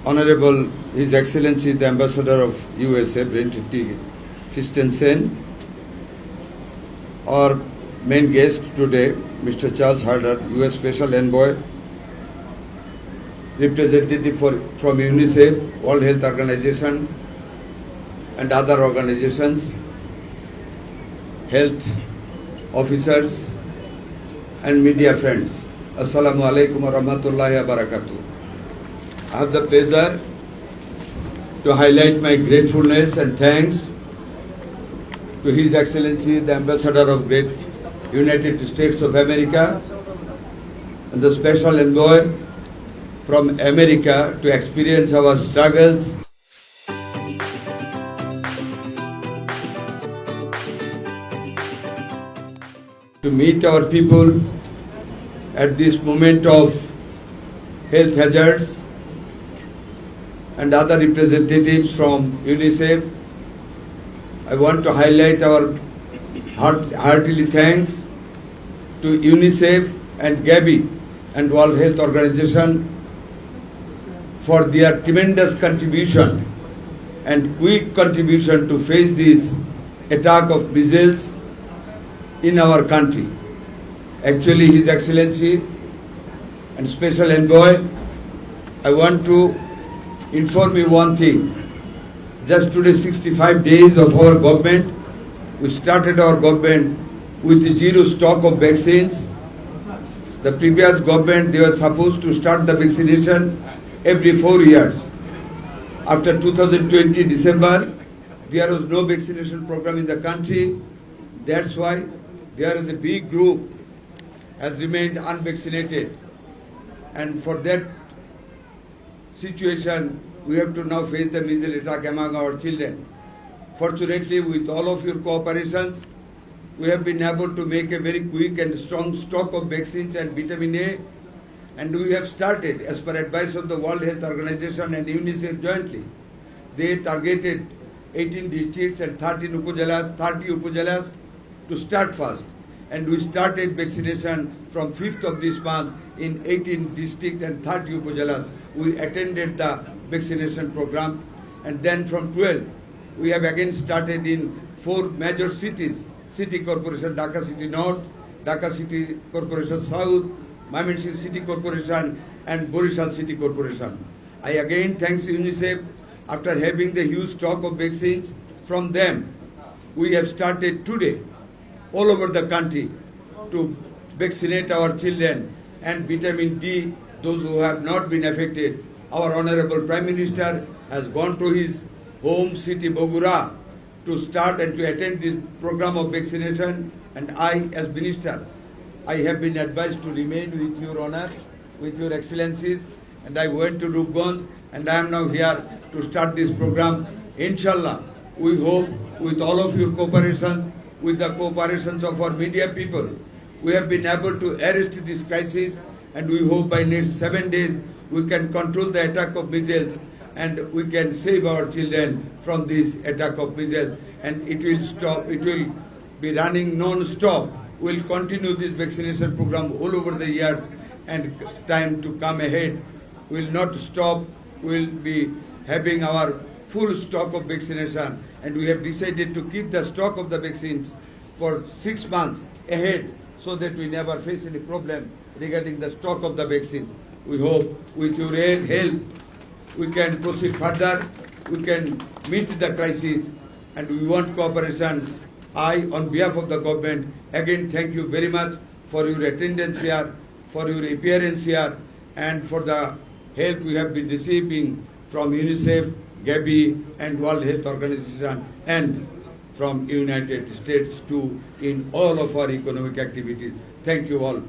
Honorable His Excellency the Ambassador of USA, Brent T. Christensen, our main guest today, Mr. Charles Harder, US Special Envoy, representative from UNICEF, World Health Organization, and other organizations, health officers, and media friends. Assalamu alaikum wa rahmatullahi wa barakatuh. I have the pleasure to highlight my gratefulness and thanks to His Excellency the Ambassador of Great United States of America and the Special Envoy from America to experience our struggles to meet our people at this moment of health hazards, and other representatives from UNICEF. I want to highlight our heartily thanks to UNICEF and Gavi and World Health Organization for their tremendous contribution and quick contribution to face this attack of measles in our country. Actually, His Excellency and Special Envoy, I want to inform you one thing. Just today, 65 days of our government, we started our government with zero stock of vaccines. The previous government, they were supposed to start the vaccination every 4 years. After 2020 December, there was no vaccination program in the country. That's why there is a big group has remained unvaccinated. And for that situation, we have to now face the measles attack among our children. Fortunately, with all of your cooperations, we have been able to make a very quick and strong stock of vaccines and vitamin A, and we have started, as per advice of the World Health Organization and UNICEF jointly. They targeted 18 districts and 30 upajalas to start first. And we started vaccination from 5th of this month in 18 districts and 30 upajalas. We attended the vaccination program, and then from 12, we have again started in 4 major cities: City Corporation, Dhaka City North, Dhaka City Corporation South, Mymensingh City Corporation, and Borishal City Corporation. I again thank UNICEF. After having the huge stock of vaccines from them, we have started today all over the country to vaccinate our children, and vitamin D, those who have not been affected. Our Honorable Prime Minister has gone to his home city Bogura to start and to attend this program of vaccination, and I, as Minister, I have been advised to remain with your honor, with your excellencies, and I went to Rupganj, and I am now here to start this program. Inshallah, we hope with all of your cooperation, with the cooperations of our media people, we have been able to arrest this crisis, and we hope by next 7 days we can control the attack of measles and we can save our children from this attack of measles, and it will stop, it will be running non-stop. We will continue this vaccination program all over the years and time to come ahead. We will not stop. We will be having our full stock of vaccination, and we have decided to keep the stock of the vaccines for 6 months ahead so that we never face any problem regarding the stock of the vaccines. We hope with your help we can proceed further, we can meet the crisis, and we want cooperation. I, on behalf of the government, again thank you very much for your attendance here, for your appearance here, and for the help we have been receiving from UNICEF, Gavi, and World Health Organization, and from United States too, in all of our economic activities. Thank you all.